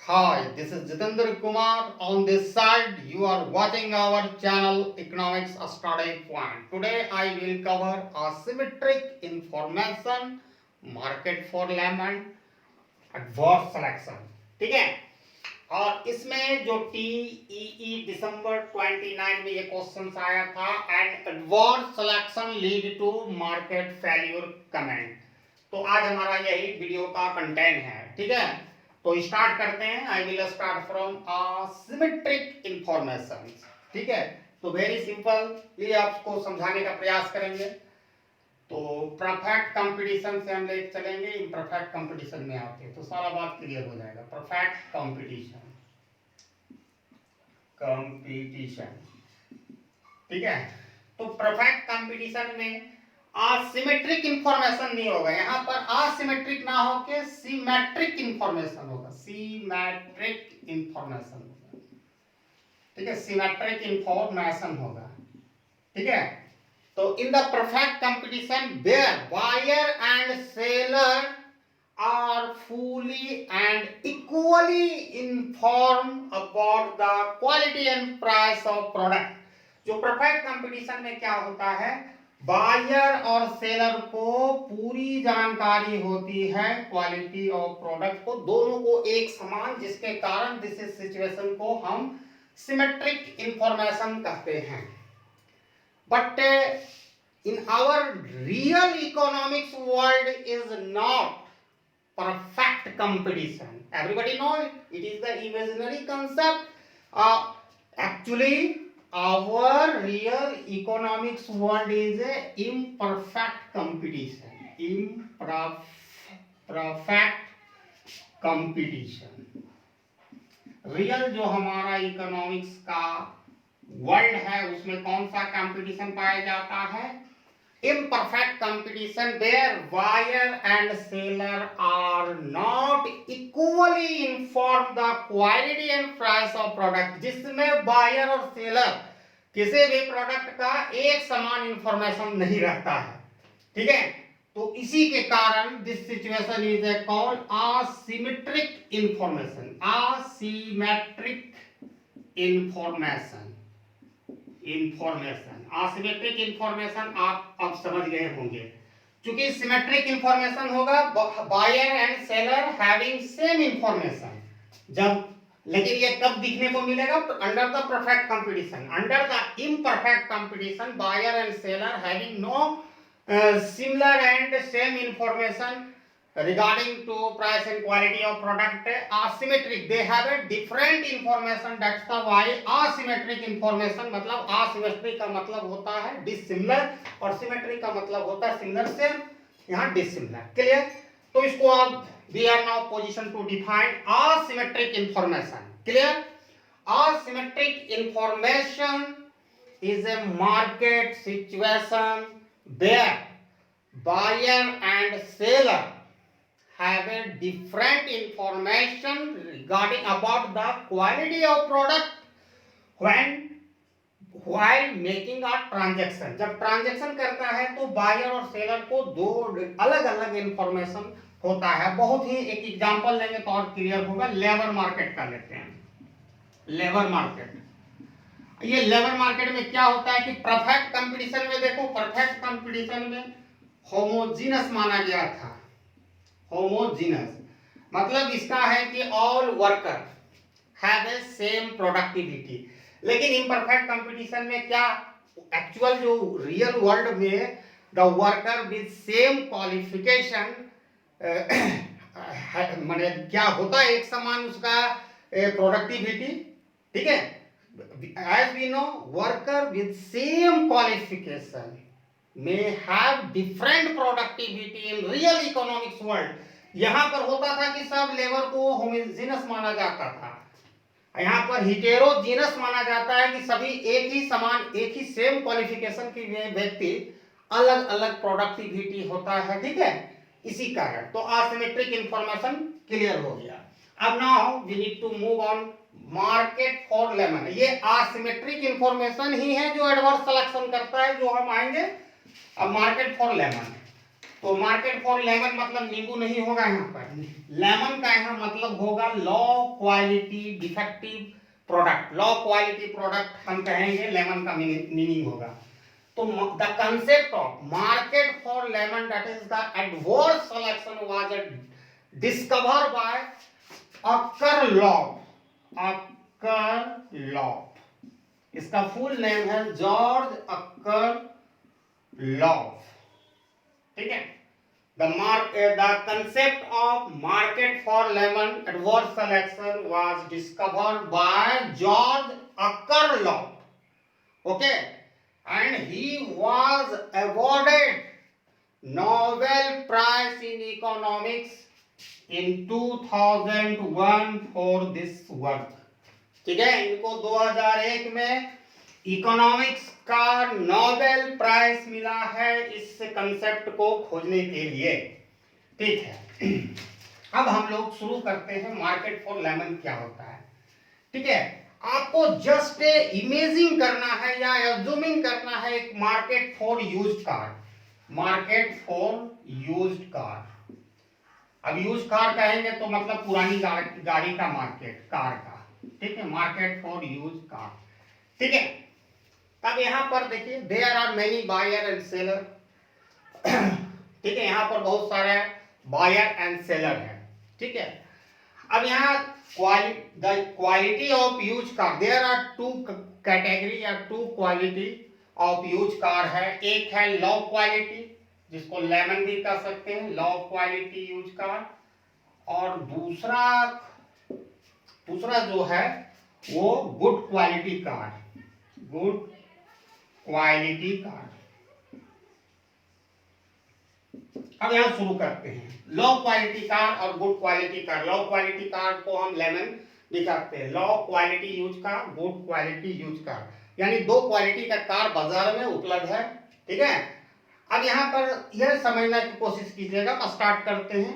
Hi, this is Jitendra Kumar. On this side, you are watching our channel Economics Study Point. Today, I will cover asymmetric information, market for lemon, adverse selection. ठीक है? और इसमें जो TEE दिसंबर 29 में ये question आया था and adverse selection lead to market failure comment. तो आज हमारा यही वीडियो का कंटेंट है। ठीक है, तो स्टार्ट करते हैं। I will start from asymmetric information. ठीक है, तो वेरी सिंपल ये आपको समझाने का प्रयास करेंगे। तो परफेक्ट कंपटीशन से हम लेके चलेंगे, इम्परफेक्ट कंपटीशन में आते तो सारा बात क्लियर हो जाएगा। परफेक्ट कंपटीशन, ठीक है। तो परफेक्ट कंपटीशन में असिमेट्रिक इंफॉर्मेशन नहीं होगा, यहाँ पर असिमेट्रिक ना होके सिमेट्रिक इंफॉर्मेशन होगा। सिमेट्रिक इंफॉर्मेशन होगा, ठीक है, सिमेट्रिक इंफॉर्मेशन होगा। ठीक है, तो in the perfect competition where buyer and seller are fully and equally informed about the quality and price of product। जो परफेक्ट कंपटीशन में क्या होता है, बायर और सेलर को पूरी जानकारी होती है क्वालिटी ऑफ प्रोडक्ट को, दोनों को एक समान, जिसके कारण दिस सिचुएशन को हम सिमेट्रिक इंफॉर्मेशन कहते हैं। But in our real economics world is not perfect competition. Everybody know it. It is the imaginary concept. Actually, our real economics world is a imperfect competition. Imperfect competition. Real जो हमारा economics का world है उसमें कौन सा competition पाया जाता है? Imperfect competition where buyer and seller are not equally informed the quality and price of product, जिसमें buyer और seller किसी भी प्रोडक्ट का एक समान इंफॉर्मेशन नहीं रहता है। ठीक है, तो इसी के कारण this situation is called asymmetric information। asymmetric information asymmetric information आप अब समझ गए होंगे। क्योंकि सिमेट्रिक इंफॉर्मेशन होगा buyer and seller having same information, जब लेकिन ये कब दिखने को मिलेगा? Under the perfect competition. Under the imperfect competition buyer and seller having no similar and same information regarding to price and quality of product, asymmetric, they have a different information, that's the why asymmetric information। मतलब asymmetric का मतलब होता है dissimilar और symmetric का मतलब होता है similar same, यहाँ dissimilar। क्लियर? तो इसको आप we are now position to define asymmetric information। Clear? asymmetric information is a market situation where buyer and seller have a different information regarding about the quality of product when while making a transaction। जब transaction करता है तो buyer और seller को दो अलग अलग information होता है। बहुत ही एक एग्जांपल लेंगे तो और क्लियर होगा। लेबर मार्केट का लेते हैं। लेबर मार्केट, ये लेबर मार्केट में क्या होता है कि परफेक्ट कंपटीशन में देखो, परफेक्ट कंपटीशन में होमोजीनस माना गया था। होमोजीनस मतलब इसका है कि all worker have a same productivity. लेकिन इम्परफेक्ट कंपटीशन में क्या, एक्चुअल जो रियल वर्ल्ड में the worker with same qualification माने क्या होता है, एक समान उसका प्रोडक्टिविटी। ठीक है, as we know worker with same qualification may have different productivity in real economics world। यहाँ पर होता था कि सब लेबर को होमोजेनस माना जाता था, यहाँ पर हिटेरोजीनस माना जाता है कि सभी एक ही समान एक ही सेम क्वालिफिकेशन के व्यक्ति अलग अलग प्रोडक्टिविटी होता है। ठीक है, इसी कारण तो असिमेट्रिक इंफॉर्मेशन क्लियर हो गया। अब now we need to move on market for lemon. ये असिमेट्रिक इंफॉर्मेशन ही है जो एडवर्स सिलेक्शन करता है, जो हम आएंगे अब मार्केट फॉर लेमन। तो मार्केट फॉर लेमन मतलब नींबू नहीं होगा यहाँ पर, लेमन का यहाँ मतलब होगा low quality defective product, low quality product हम कहेंगे, लेमन का मीनिंग होगा। तो the concept of market for lemon that is the adverse selection was discover by occur lobe, occur lobe, इसका फुल नेम है जॉर्ज अक्कर लॉब, ठीक है। The concept of market for lemon adverse selection was discovered by George Akerlof. Okay, and he was awarded Nobel Prize in Economics in 2001 for this work. ठीक है, इनको 2001 में economics का Nobel prize मिला है इस कंसेप्ट को खोजने के लिए, ठीक है। अब हम लोग शुरू करते हैं मार्केट फॉर लेमन क्या होता है, ठीक है। आपको जस्ट इमेजिंग करना है या एज्यूमिंग करना है एक market for used car, market for used car. अब यूज्ड कार कहेंगे तो मतलब पुरानी गाड़ी का मार्केट, कार का, ठीक है, मार्केट फॉर यूज्ड कार, ठीक है। अब यहाँ पर देखिए there are many buyer and seller, ठीक है, यहाँ पर बहुत सारे बायर एंड सेलर है, ठीक है। अब यहाँ quality of use car, there are two category या two quality of use car है। एक है लो क्वालिटी, जिसको लेमन भी कह सकते हैं, लो क्वालिटी यूज कार, और दूसरा जो है वो good quality car, good quality car. अब यहां शुरू करते हैं लो क्वालिटी कार और गुड क्वालिटी कार। लो क्वालिटी कार को हम लेमन दिखाते हैं, low quality use car, good quality use car, यानी दो क्वालिटी का कार बाजार में उपलब्ध है, ठीक है। अब यहां पर यह समझने की कोशिश कीजिएगा, स्टार्ट करते हैं।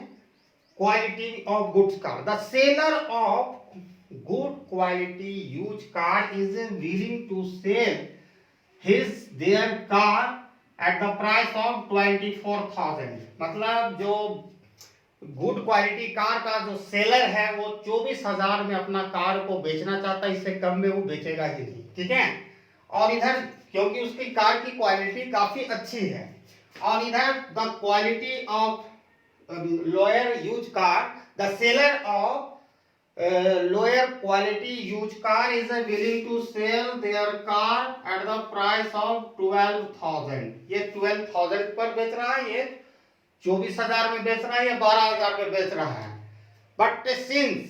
Quality of goods car, the seller of good quality use car is willing to sell their car at the price of 24,000। मतलब जो गुड क्वालिटी कार का जो सेलर है वो 24,000 में अपना कार को बेचना चाहता है, इससे कम में वो बेचेगा ही नहीं, ठीक है। और इधर क्योंकि उसकी कार की क्वालिटी काफी अच्छी है, और इधर the quality of lower use car, the seller of lower quality used car is willing to sell their car at the price of 12,000। ये 12,000 पर बेच रहा है, ये 24,000 में बेच रहा है, ये 12,000 में बेच रहा है। But since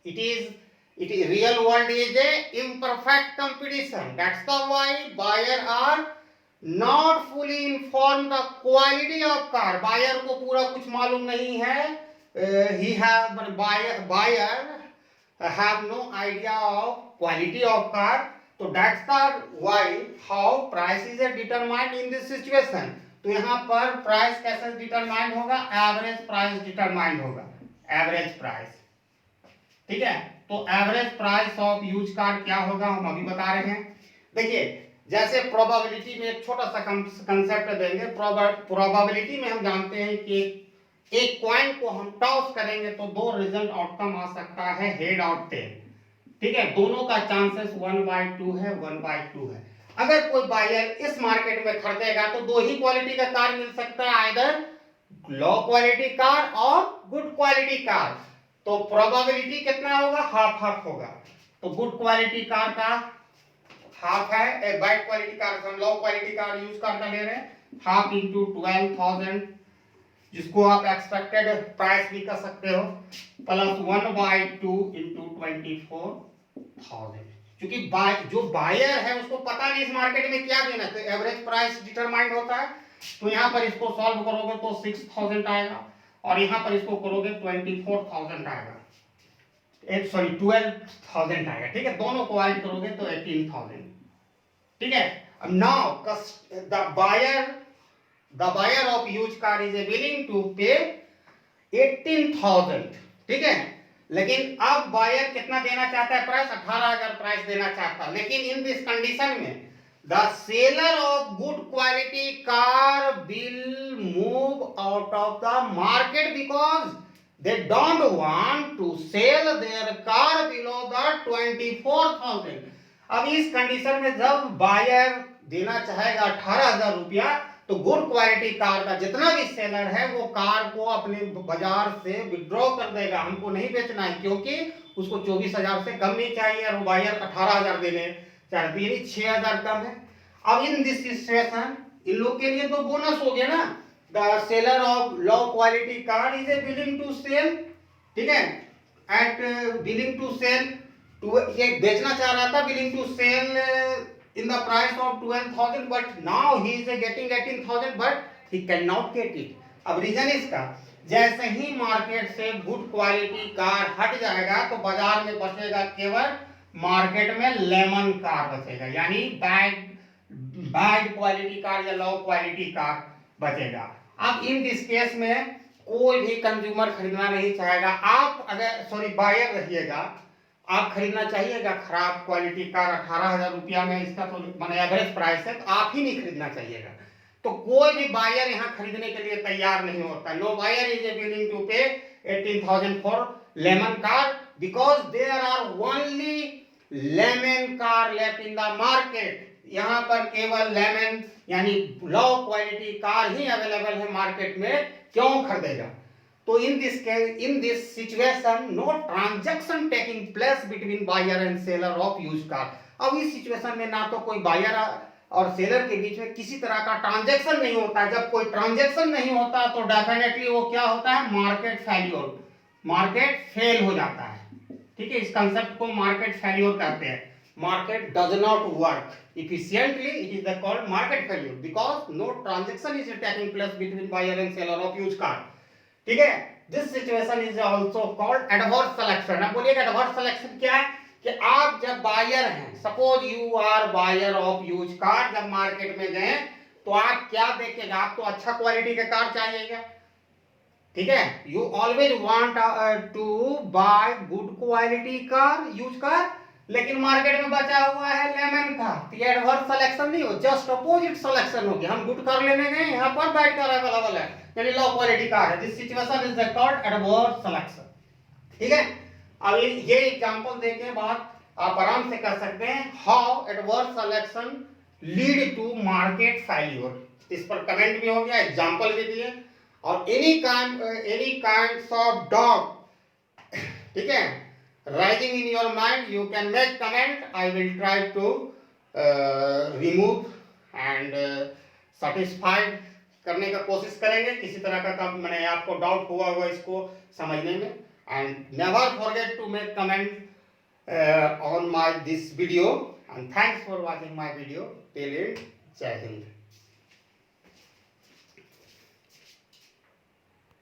it is real world is a imperfect competition, that's the why buyer are not fully informed the quality of car। buyer को पूरा कुछ मालूम नहीं है, buyer have no idea of quality of car, so that's the why how price is determined in this situation। तो यहाँ पर price कैसे डिटरमाइंड होगा, एवरेज प्राइस डिटरमाइंड होगा, एवरेज प्राइस, ठीक है। तो average price of use car क्या होगा हम अभी बता रहे हैं। देखिए जैसे प्रोबेबिलिटी में एक छोटा सा कंसेप्ट देंगे। प्रोबेबिलिटी में हम जानते हैं कि एक कॉइन को हम टॉस करेंगे तो दो रिजल्ट आउटकम आ सकता है, हेड और टेल, ठीक है। दोनों का चांसेस 1/2 है, 1/2 है। अगर कोई बायर इस मार्केट में खरीदेगा तो दो ही क्वालिटी का कार मिल सकता है, आइदर लो क्वालिटी कार और गुड क्वालिटी कार। तो प्रोबेबिलिटी कितना होगा, हाफ हाफ होगा। तो गुड क्वालिटी कार का हाफ है, बैड क्वालिटी कार हम लो क्वालिटी कार यूज कार का ले रहे हैं, हाफ इंटू 12,000, जिसको आप एक्सपेक्टेड प्राइस भी कर सकते हो, प्लस 1/2 इंटू 24,000। क्योंकि जो बायर है उसको पता नहीं इस मार्केट में क्या देना है, तो एवरेज प्राइस डिटरमाइंड होता है। तो यहाँ पर इसको सॉल्व करोगे तो 6,000 आएगा, और यहाँ पर इसको करोगे 24,000 आएगा, 12,000 आएगा, ठीक है। दोनों को ऐड करोगे तो 18,000, ठीक है। अब now the buyer of used car is willing to pay 18,000, ठीक है। लेकिन अब बायर कितना देना चाहता है प्राइस, 18,000 प्राइस देना चाहता है। लेकिन इन दिस कंडीशन में the seller of good quality car will move out of the market because they don't want to sell their car below the 24,000. अब इस कंडीशन में जब बायर देना चाहेगा 18,000 रुपया, तो गुड क्वालिटी कार का जितना भी सेलर है वो कार को अपने बाजार से विड्रॉ कर देगा, हमको नहीं बेचना है, क्योंकि उसको 24,000 से कम नहीं चाहिए और बायर 18,000 देने चाहती है, 6,000 कम है। अब इन दिस सिचुएशन इन लोग के लिए तो बोनस हो गया ना, the seller of low quality car is a willing to sell, ठीक है, at willing to sell to, ये बेचना चाह रहा था, willing to sell in the price of 12,000, but now he is getting 18,000, but he cannot get it. अब reason इसका, जैसे ही मार्केट से गुड क्वालिटी कार हट जाएगा तो बाजार में बचेगा केवल मार्केट में लेमन कार बचेगा, यानी बैड क्वालिटी कार या लो क्वालिटी कार बचेगा। अब इन दिस केस में कोई भी कंज्यूमर खरीदना नहीं चाहेगा। आप अगर बायर रहिएगा, आप खरीदना चाहिएगा खराब क्वालिटी कार 18,000 रुपया में, इसका तो माने एवरेज प्राइस है, तो आप ही नहीं खरीदना चाहिएगा। तो कोई भी बायर यहाँ खरीदने के लिए तैयार नहीं होता। No buyer is willing to pay 18,000 for lemon car because there are only lemon car left in the market. यहाँ पर केवल लेमन यानी लो क्वालिटी कार ही अवेलेबल है मार्केट में, क्यों खरीदेगा? तो in this situation no transaction taking place between buyer and seller of used car। अब इस सिचुएशन में ना तो कोई बायर और सेलर के बीच में किसी तरह का ट्रांजैक्शन नहीं होता। जब कोई ट्रांजैक्शन नहीं होता तो डेफिनेटली वो क्या होता है, मार्केट फेल्योर, मार्केट फेल हो जाता है, ठीक है। इस कंसेप्ट को मार्केट फेल्योर कहते हैं। Market does not work efficiently, it is called market failure because no transaction is taking place between buyer and seller of used car, ठीक है। This situation is also called adverse selection. अब बोलिए adverse selection क्या है, कि आप जब buyer हैं, suppose you are buyer of use car, जब मार्केट में गए तो आप क्या देखेगा, आपको अच्छा क्वालिटी का कार चाहिएगा, ठीक है। You always want to buy good quality car, use car, लेकिन मार्केट में बचा हुआ है लेमन का, तो ये एडवर्स सिलेक्शन नहीं हो, जस्ट अपोजिट सिलेक्शन हो गया। हम गुड कार लेने गए, यहाँ पर बैड कार अवेलेबल है, यानी लो क्वालिटी कार है। This situation is called adverse selection, ठीक है। अब ये एग्जांपल देके बाद आप आराम से कर सकते हैं, how adverse selection lead to market failure. इस पर कमेंट भी हो गया, एग्जांपल भी दिए, और एनी काइंड्स ऑफ डॉग, ठीक है, rising in your mind, you can make comment, I will try to remove and satisfied करने का कोशिश करेंगे। किसी तरह का काम मैंने आपको डाउट हुआ होगा इसको समझने में, and never forget to make comment on my this video, and thanks for watching my video till end। जय हिंद।